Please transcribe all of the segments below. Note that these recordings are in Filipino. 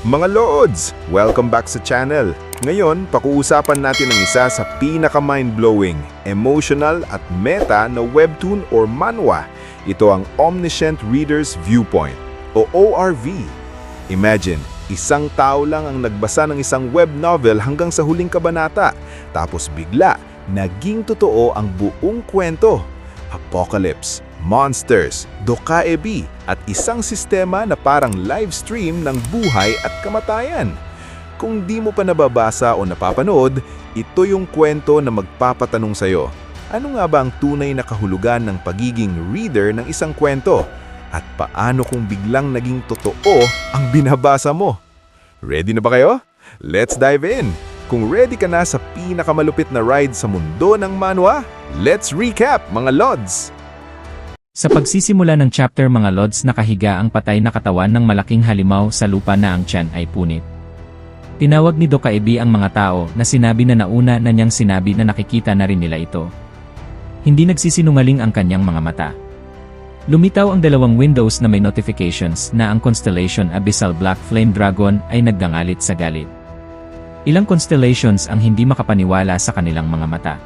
Mga Lods! Welcome back sa channel. Ngayon, pakuusapan natin ang isa sa pinaka-mind-blowing, emotional at meta na webtoon or manhwa. Ito ang Omniscient Reader's Viewpoint o ORV. Imagine, isang tao lang ang nagbasa ng isang web novel hanggang sa huling kabanata. Tapos bigla, naging totoo ang buong kwento. Apocalypse, monsters, dokaebi, at isang sistema na parang live stream ng buhay at kamatayan. Kung di mo pa nababasa o napapanood, ito yung kwento na magpapatanong sa'yo. Ano nga ba ang tunay na kahulugan ng pagiging reader ng isang kwento? At paano kung biglang naging totoo ang binabasa mo? Ready na ba kayo? Let's dive in! Kung ready ka na sa pinakamalupit na ride sa mundo ng manhwa, let's recap mga Lods! Sa pagsisimula ng chapter mga Lods, nakahiga ang patay na katawan ng malaking halimaw sa lupa na ang tiyan ay punit. Tinawag ni Dokaebi ang mga tao na sinabi na nauna na niyang sinabi na nakikita na rin nila ito. Hindi nagsisinungaling ang kanyang mga mata. Lumitaw ang dalawang windows na may notifications na ang constellation Abyssal Black Flame Dragon ay naggangalit sa galit. Ilang constellations ang hindi makapaniwala sa kanilang mga mata.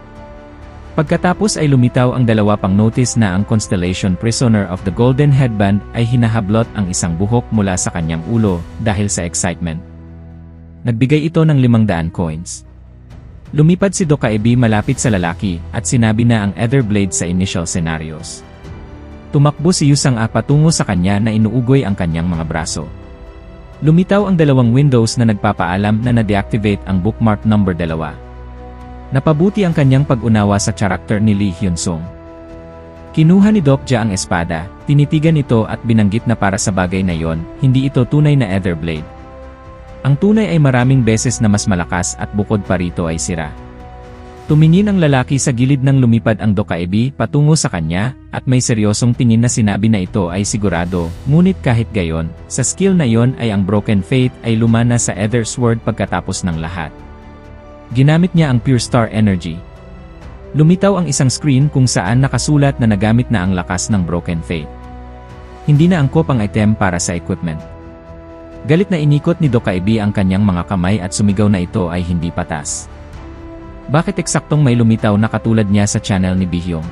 Pagkatapos ay lumitaw ang dalawa pang notice na ang constellation Prisoner of the Golden Headband ay hinahablot ang isang buhok mula sa kanyang ulo dahil sa excitement. Nagbigay ito ng 500 coins. Lumipad si Dokaebi malapit sa lalaki at sinabi na ang Etherblade sa initial scenarios. Tumakbo si Yusang patungo sa kanya na inuugoy ang kanyang mga braso. Lumitaw ang dalawang windows na nagpapaalam na na-deactivate ang bookmark number 2. Napabuti ang kanyang pag-unawa sa karakter ni Lee Hyun-sung. Kinuha ni Dokja ang espada, tinitigan ito at binanggit na para sa bagay na yon, hindi ito tunay na Etherblade. Ang tunay ay maraming beses na mas malakas at bukod pa rito ay sira. Tumingin ang lalaki sa gilid ng lumipad ang Dokaebi patungo sa kanya at may seryosong tingin na sinabi na ito ay sigurado, ngunit kahit gayon, sa skill na yon ay ang Broken Faith ay lumana sa Ether Sword pagkatapos ng lahat. Ginamit niya ang Pure Star Energy. Lumitaw ang isang screen kung saan nakasulat na nagamit na ang lakas ng Broken Faith. Hindi na angkop ang item para sa equipment. Galit na inikot ni Dokaebi ang kanyang mga kamay at sumigaw na ito ay hindi patas. Bakit eksaktong may lumitaw na katulad niya sa channel ni Bihyong?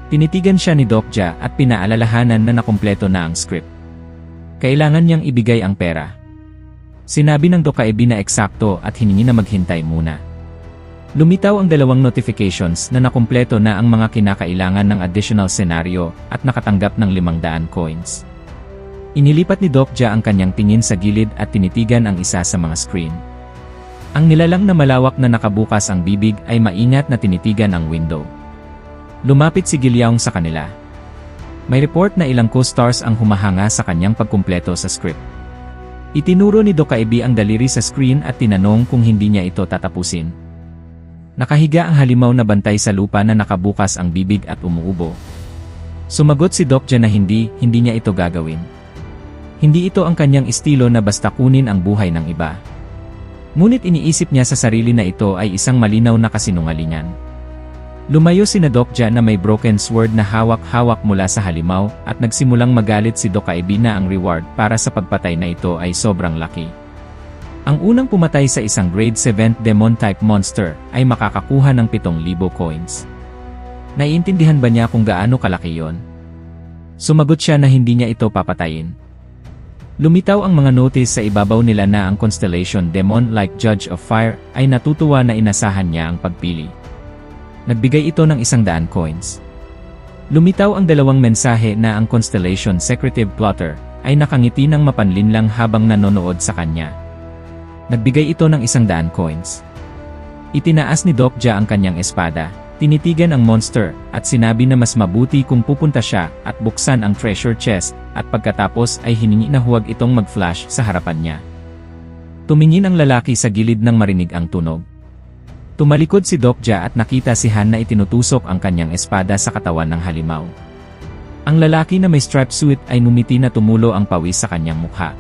Tinitigan siya ni Dokja at pinaalalahanan na nakumpleto na ang script. Kailangan niyang ibigay ang pera. Sinabi ng Dokaebi na eksakto at hiningi na maghintay muna. Lumitaw ang dalawang notifications na nakumpleto na ang mga kinakailangan ng additional scenario at nakatanggap ng 500 coins. Inilipat ni Dokja ang kanyang tingin sa gilid at tinitigan ang isa sa mga screen. Ang nilalang na malawak na nakabukas ang bibig ay maingat na tinitigan ang window. Lumapit si Gilyaong sa kanila. May report na ilang co-stars ang humahanga sa kanyang pagkumpleto sa script. Itinuro ni Dokaebi ang daliri sa screen at tinanong kung hindi niya ito tatapusin. Nakahiga ang halimaw na bantay sa lupa na nakabukas ang bibig at umuubo. Sumagot si Dokja na hindi niya ito gagawin. Hindi ito ang kanyang estilo na basta kunin ang buhay ng iba. Ngunit iniisip niya sa sarili na ito ay isang malinaw na kasinungalingan. Lumayo si Dokja na may broken sword na hawak-hawak mula sa halimaw at nagsimulang magalit si Dokaebi na ang reward para sa pagpatay na ito ay sobrang laki. Ang unang pumatay sa isang grade 7 demon-type monster ay makakakuha ng 7,000 coins. Naiintindihan ba niya kung gaano kalaki yon? Sumagot siya na hindi niya ito papatayin. Lumitaw ang mga notice sa ibabaw nila na ang constellation Demon like Judge of Fire ay natutuwa na inasahan niya ang pagpili. Nagbigay ito ng 100 coins. Lumitaw ang dalawang mensahe na ang constellation Secretive Plotter ay nakangiti ng mapanlinlang habang nanonood sa kanya. Nagbigay ito ng 100 coins. Itinaas ni Dokja ang kanyang espada, tinitigan ang monster at sinabi na mas mabuti kung pupunta siya at buksan ang treasure chest at pagkatapos ay hiningi na huwag itong mag-flash sa harapan niya. Tumingin ang lalaki sa gilid nang marinig ang tunog. Tumalikod si Dokja at nakita si Han na itinutusok ang kanyang espada sa katawan ng halimaw. Ang lalaki na may striped suit ay numiti na tumulo ang pawis sa kanyang mukha.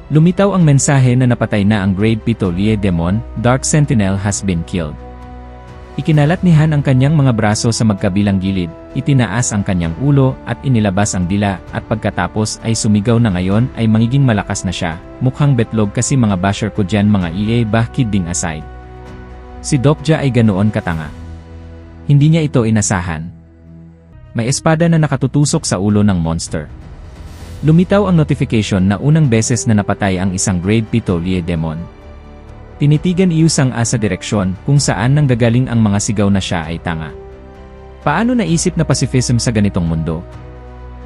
Lumitaw ang mensahe na napatay na ang Grade 7 Lie Demon, Dark Sentinel has been killed. Ikinalat ni Han ang kanyang mga braso sa magkabilang gilid, itinaas ang kanyang ulo at inilabas ang dila at pagkatapos ay sumigaw na ngayon ay magiging malakas na siya. Mukhang betlog kasi mga basher ko dyan mga EA bah kidding aside. Si Dokja ay ganoon katanga. Hindi niya ito inasahan. May espada na nakatutusok sa ulo ng monster. Lumitaw ang notification na unang beses na napatay ang isang grade 7 Lie Demon. Tinitigan ni Yusang A sa direksyon kung saan nanggagaling ang mga sigaw na siya ay tanga. Paano naisip na pacifism sa ganitong mundo?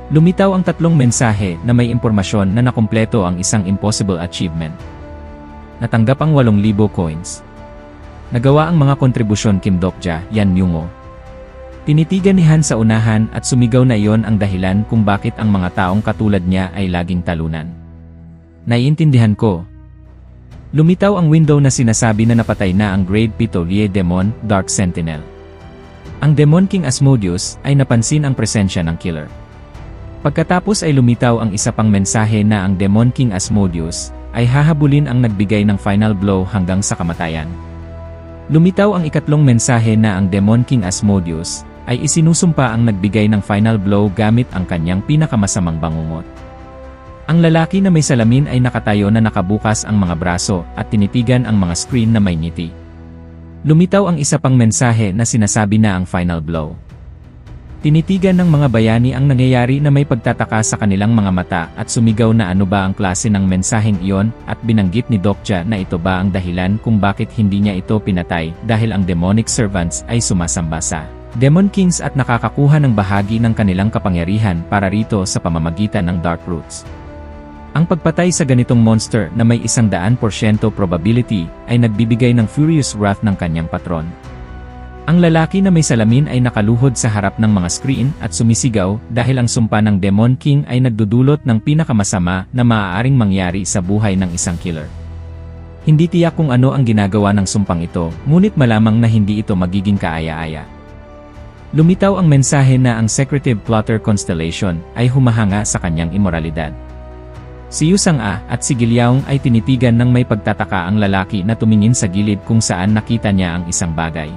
Lumitaw ang 3 mensahe na may impormasyon na nakumpleto ang isang impossible achievement. Natanggap ang 8,000 coins. Nagawa ang mga kontribusyon Kim Dokja, Yan Myungo. Tinitigan ni Han sa unahan at sumigaw na iyon ang dahilan kung bakit ang mga taong katulad niya ay laging talunan. Naiintindihan ko. Lumitaw ang window na sinasabi na napatay na ang Grade 7 Lie Demon, Dark Sentinel. Ang Demon King Asmodeus ay napansin ang presensya ng killer. Pagkatapos ay lumitaw ang isa pang mensahe na ang Demon King Asmodeus ay hahabulin ang nagbigay ng final blow hanggang sa kamatayan. Lumitaw ang ikatlong mensahe na ang Demon King Asmodeus ay isinusumpa ang nagbigay ng final blow gamit ang kanyang pinakamasamang bangungot. Ang lalaki na may salamin ay nakatayo na nakabukas ang mga braso at tinitigan ang mga screen na may ngiti. Lumitaw ang isa pang mensahe na sinasabi na ang final blow. Tinitigan ng mga bayani ang nangyayari na may pagtataka sa kanilang mga mata at sumigaw na ano ba ang klase ng mensaheng iyon at binanggit ni Dokja na ito ba ang dahilan kung bakit hindi niya ito pinatay dahil ang demonic servants ay sumasamba sa Demon Kings at nakakakuha ng bahagi ng kanilang kapangyarihan para rito sa pamamagitan ng Dark Roots. Ang pagpatay sa ganitong monster na may 100% probability ay nagbibigay ng furious wrath ng kanyang patron. Ang lalaki na may salamin ay nakaluhod sa harap ng mga screen at sumisigaw dahil ang sumpa ng Demon King ay nagdudulot ng pinakamasama na maaaring mangyari sa buhay ng isang killer. Hindi tiyak kung ano ang ginagawa ng sumpang ito, ngunit malamang na hindi ito magiging kaaya-aya. Lumitaw ang mensahe na ang Secretive Plotter Constellation ay humahanga sa kanyang imoralidad. Si Yusang A at si Gilyaong ay tinitigan ng may pagtataka ang lalaki na tumingin sa gilid kung saan nakita niya ang isang bagay.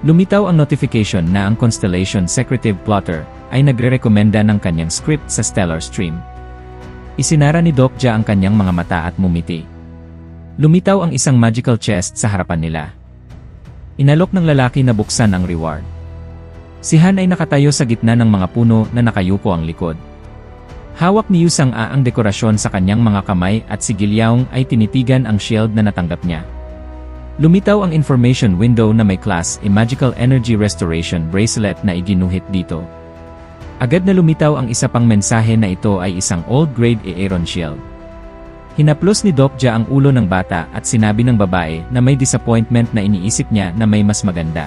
Lumitaw ang notification na ang Constellation Secretive Plotter ay nagre-rekomenda ng kanyang script sa Stellar Stream. Isinara ni Dokja ang kanyang mga mata at mumiti. Lumitaw ang isang magical chest sa harapan nila. Inalok ng lalaki na buksan ang reward. Si Han ay nakatayo sa gitna ng mga puno na nakayuko ang likod. Hawak ni Yusang A ang dekorasyon sa kanyang mga kamay at si Gilyaong ay tinitigan ang shield na natanggap niya. Lumitaw ang information window na may class A Magical Energy Restoration Bracelet na iginuhit dito. Agad na lumitaw ang isa pang mensahe na ito ay isang Old Grade A Aeron Shield. Hinaplos ni Dokja ang ulo ng bata at sinabi ng babae na may disappointment na iniisip niya na may mas maganda.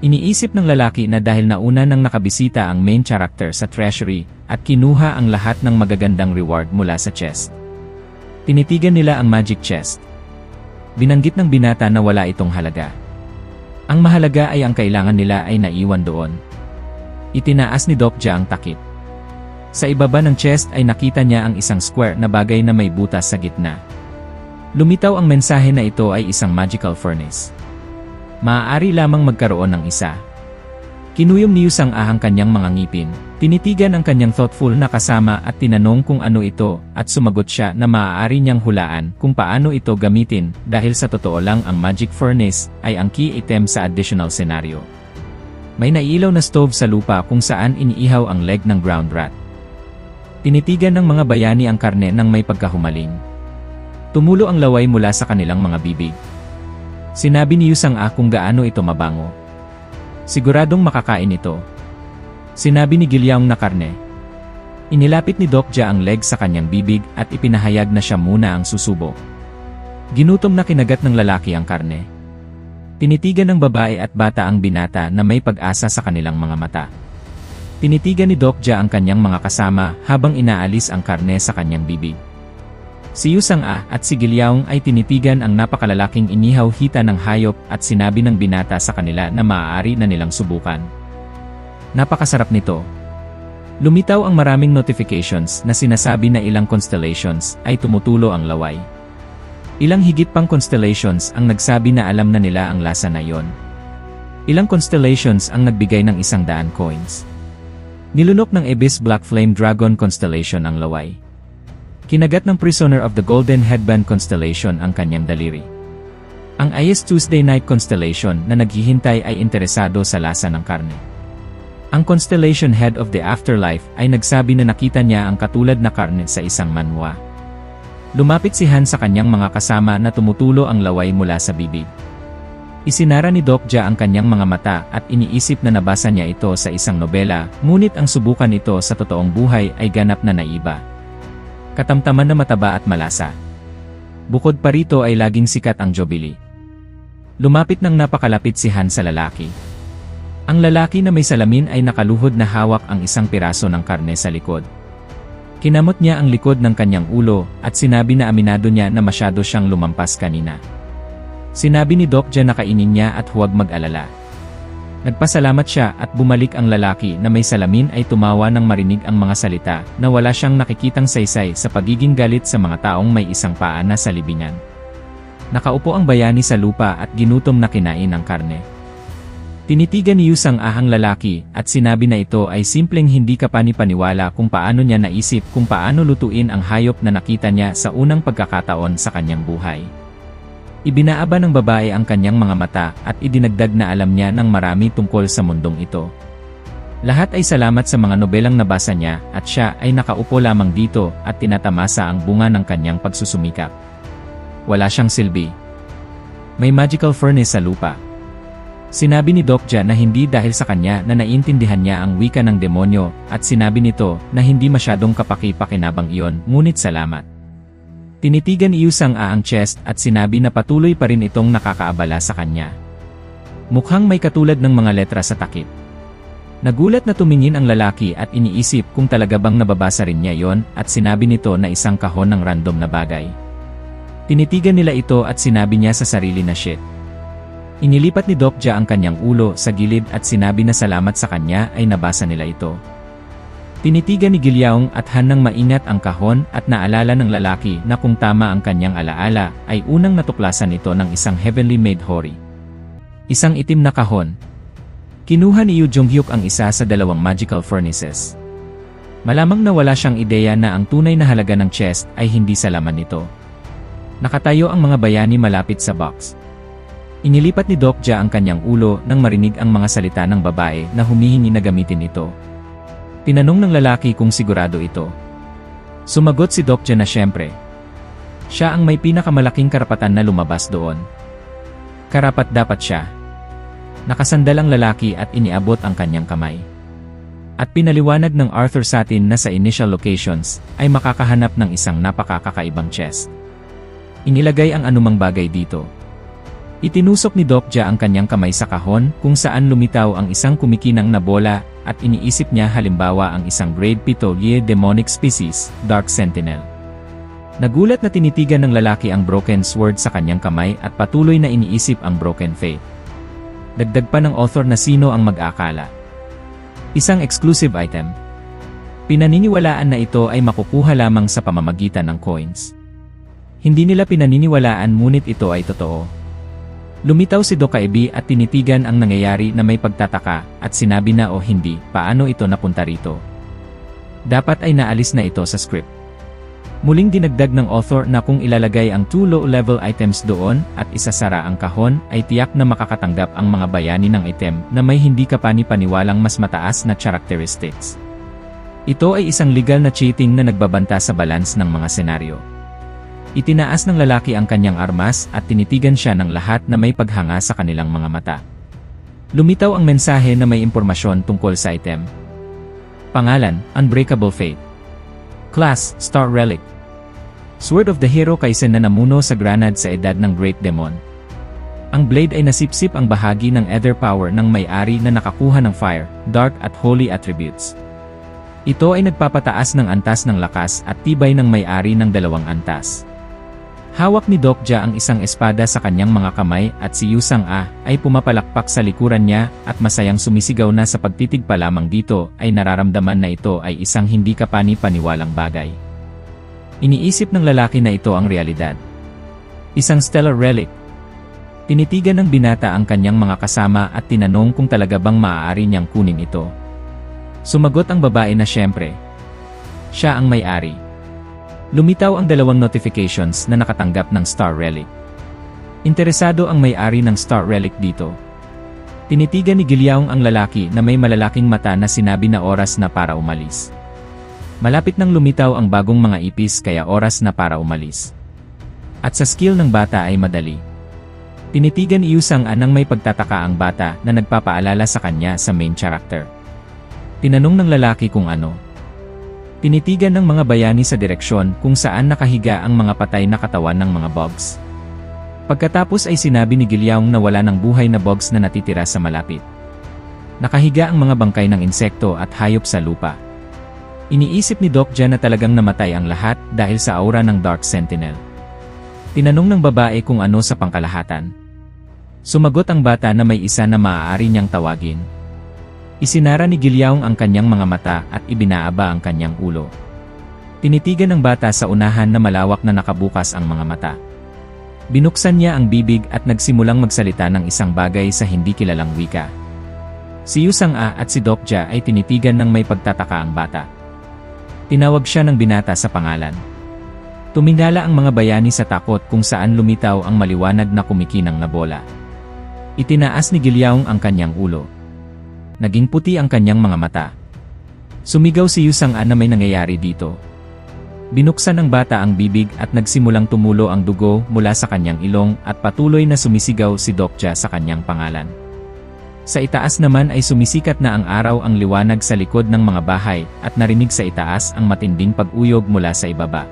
Iniisip ng lalaki na dahil nauna nang nakabisita ang main character sa treasury at kinuha ang lahat ng magagandang reward mula sa chest. Tinitigan nila ang magic chest. Binanggit ng binata na wala itong halaga. Ang mahalaga ay ang kailangan nila ay naiwan doon. Itinaas ni Dokja ang takip. Sa ibaba ng chest ay nakita niya ang isang square na bagay na may butas sa gitna. Lumitaw ang mensahe na ito ay isang magical furnace. Maaari lamang magkaroon ng isa. Kinuyom ni Yusang A ang kanyang mga ngipin, tinitigan ang kanyang thoughtful na kasama at tinanong kung ano ito at sumagot siya na maaari niyang hulaan kung paano ito gamitin dahil sa totoo lang ang magic furnace ay ang key item sa additional scenario. May nailaw na stove sa lupa kung saan iniihaw ang leg ng ground rat. Tinitigan ng mga bayani ang karne ng may pagkahumaling. Tumulo ang laway mula sa kanilang mga bibig. Sinabi ni Yusang A kung gaano ito mabango. Siguradong makakain ito. Sinabi ni Gilyaong na karne. Inilapit ni Dokja ang leg sa kanyang bibig at ipinahayag na siya muna ang susubo. Ginutom na kinagat ng lalaki ang karne. Tinitigan ng babae at bata ang binata na may pag-asa sa kanilang mga mata. Tinitigan ni Dokja ang kanyang mga kasama habang inaalis ang karne sa kanyang bibig. Si Yusang A at si Gilyaong ay tinitigan ang napakalalaking inihaw hita ng hayop at sinabi ng binata sa kanila na maaari na nilang subukan. Napakasarap nito. Lumitaw ang maraming notifications na sinasabi na ilang constellations ay tumutulo ang laway. Ilang higit pang constellations ang nagsabi na alam na nila ang lasa na iyon. Ilang constellations ang nagbigay ng 100 coins. Nilunok ng Abyss Black Flame Dragon Constellation ang laway. Kinagat ng Prisoner of the Golden Headband Constellation ang kanyang daliri. Ang Ayes Tuesday Night Constellation na naghihintay ay interesado sa lasa ng karne. Ang Constellation Head of the Afterlife ay nagsabi na nakita niya ang katulad na karne sa isang manhwa. Lumapit si Han sa kanyang mga kasama na tumutulo ang laway mula sa bibig. Isinara ni Dokja ang kanyang mga mata at iniisip na nabasa niya ito sa isang nobela, ngunit ang subukan ito sa totoong buhay ay ganap na naiba. Katamtaman na mataba at malasa. Bukod pa rito ay laging sikat ang Jubilee. Lumapit ng napakalapit si Han sa lalaki. Ang lalaki na may salamin ay nakaluhod na hawak ang isang piraso ng karne sa likod. Kinamot niya ang likod ng kanyang ulo at sinabi na aminado niya na masyado siyang lumampas kanina. Sinabi ni Dokja na kainin niya at huwag mag-alala. Nagpasalamat siya at bumalik ang lalaki na may salamin ay tumawa nang marinig ang mga salita na wala siyang nakikitang saysay sa pagiging galit sa mga taong may isang paa na sa libingan. Nakaupo ang bayani sa lupa at ginutom na kinain ang karne. Tinitigan ni Yusang ahang lalaki at sinabi na ito ay simpleng hindi kapani-paniwala kung paano niya naisip kung paano lutuin ang hayop na nakita niya sa unang pagkakataon sa kanyang buhay. Ibinaaba ng babae ang kanyang mga mata at idinagdag na alam niya ng marami tungkol sa mundong ito. Lahat ay salamat sa mga nobelang nabasa niya at siya ay nakaupo lamang dito at tinatamasa ang bunga ng kanyang pagsusumikap. Wala siyang silbi. May magical furnace sa lupa. Sinabi ni Dokja na hindi dahil sa kanya na naiintindihan niya ang wika ng demonyo at sinabi nito na hindi masyadong kapaki-pakinabang iyon, ngunit salamat. Tinitigan ni Yusang ang chest at sinabi na patuloy pa rin itong nakakaabala sa kanya. Mukhang may katulad ng mga letra sa takip. Nagulat na tumingin ang lalaki at iniisip kung talaga bang nababasa rin niya yon at sinabi nito na isang kahon ng random na bagay. Tinitigan nila ito at sinabi niya sa sarili na shit. Inilipat ni Dokja ang kanyang ulo sa gilid at sinabi na salamat sa kanya ay nabasa nila ito. Tinitigan ni Gilyaong at Han nang maingat ang kahon at naalala ng lalaki na kung tama ang kanyang alaala ay unang natuklasan ito ng isang heavenly made hori. Isang itim na kahon. Kinuha ni Yu Jonghyuk ang isa sa dalawang magical furnaces. Malamang na wala siyang ideya na ang tunay na halaga ng chest ay hindi sa laman nito. Nakatayo ang mga bayani malapit sa box. Inilipat ni Dokja ang kanyang ulo nang marinig ang mga salita ng babae na humihingi na gamitin ito. Tinanong ng lalaki kung sigurado ito. Sumagot si Dokja na siyempre. Siya ang may pinakamalaking karapatan na lumabas doon. Karapat dapat siya. Nakasandal ang lalaki at iniabot ang kanyang kamay. At pinaliwanag ng Arthur Satin na sa initial locations ay makakahanap ng isang napakakakaibang chest. Inilagay ang anumang bagay dito. Itinusok ni Dokja ang kanyang kamay sa kahon kung saan lumitaw ang isang kumikinang na bola at iniisip niya halimbawa ang isang grade 7 demonic species, Dark Sentinel. Nagulat na tinitigan ng lalaki ang broken sword sa kanyang kamay at patuloy na iniisip ang broken faith. Dagdag pa ng author na sino ang mag-akala. Isang exclusive item. Pinaniniwalaan na ito ay makukuha lamang sa pamamagitan ng coins. Hindi nila pinaniniwalaan ngunit ito ay totoo. Lumitaw si Dokaibi at tinitigan ang nangyayari na may pagtataka at sinabi na o hindi, paano ito napunta rito. Dapat ay naalis na ito sa script. Muling dinagdag ng author na kung ilalagay ang 2 low-level items doon at isasara ang kahon ay tiyak na makakatanggap ang mga bayani ng item na may hindi kapani-paniwalang mas mataas na characteristics. Ito ay isang legal na cheating na nagbabanta sa balance ng mga senaryo. Itinaas ng lalaki ang kanyang armas at tinitigan siya ng lahat na may paghanga sa kanilang mga mata. Lumitaw ang mensahe na may impormasyon tungkol sa item. Pangalan, Unbreakable Fate. Class, Star Relic. Sword of the Hero Kaisen na namuno sa granad sa edad ng Great Demon. Ang blade ay nasipsip ang bahagi ng ether power ng may-ari na nakakuha ng fire, dark at holy attributes. Ito ay nagpapataas ng antas ng lakas at tibay ng may-ari ng 2 antas. Hawak ni Dokja ang isang espada sa kanyang mga kamay at si Yusang ay pumapalakpak sa likuran niya at masayang sumisigaw na sa pagtitig pa lamang dito ay nararamdaman na ito ay isang hindi kapani-paniwalang bagay. Iniisip ng lalaki na ito ang realidad. Isang stellar relic. Tinitigan ng binata ang kanyang mga kasama at tinanong kung talaga bang maaari niyang kunin ito. Sumagot ang babae na siyempre, siya ang may-ari. Lumitaw ang 2 notifications na nakatanggap ng Star Relic. Interesado ang may-ari ng Star Relic dito. Tinitigan ni Gilyaong ang lalaki na may malalaking mata na sinabi na oras na para umalis. Malapit nang lumitaw ang bagong mga ipis kaya oras na para umalis. At sa skill ng bata ay madali. Tinitigan ni Yusang anang may pagtataka ang bata na nagpapaalala sa kanya sa main character. Tinanong ng lalaki kung ano. Tinitigan ng mga bayani sa direksyon kung saan nakahiga ang mga patay na katawan ng mga bugs. Pagkatapos ay sinabi ni Gilyaong na wala ng buhay na bugs na natitira sa malapit. Nakahiga ang mga bangkay ng insekto at hayop sa lupa. Iniisip ni Dokja na talagang namatay ang lahat dahil sa aura ng Dark Sentinel. Tinanong ng babae kung ano sa pangkalahatan. Sumagot ang bata na may isa na maaari niyang tawagin. Isinara ni Gilyaong ang kanyang mga mata at ibinaaba ang kanyang ulo. Tinitigan ng bata sa unahan na malawak na nakabukas ang mga mata. Binuksan niya ang bibig at nagsimulang magsalita ng isang bagay sa hindi kilalang wika. Si Yusang A at si Dokja ay tinitigan ng may pagtataka ang bata. Tinawag siya ng binata sa pangalan. Tumingala ang mga bayani sa takot kung saan lumitaw ang maliwanag na kumikinang na bola. Itinaas ni Gilyaong ang kanyang ulo. Naging puti ang kanyang mga mata. Sumigaw si Yusang A na may nangyayari dito. Binuksan ng bata ang bibig at nagsimulang tumulo ang dugo mula sa kanyang ilong at patuloy na sumisigaw si Dokja sa kanyang pangalan. Sa itaas naman ay sumisikat na ang araw ang liwanag sa likod ng mga bahay at narinig sa itaas ang matinding pag-uyog mula sa ibaba.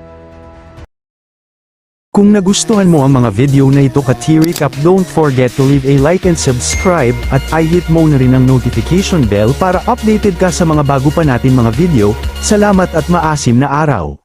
Kung nagustuhan mo ang mga video na ito ka-T-Recap, don't forget to leave a like and subscribe at i-hit mo na rin ang notification bell para updated ka sa mga bago pa natin mga video. Salamat at maasim na araw!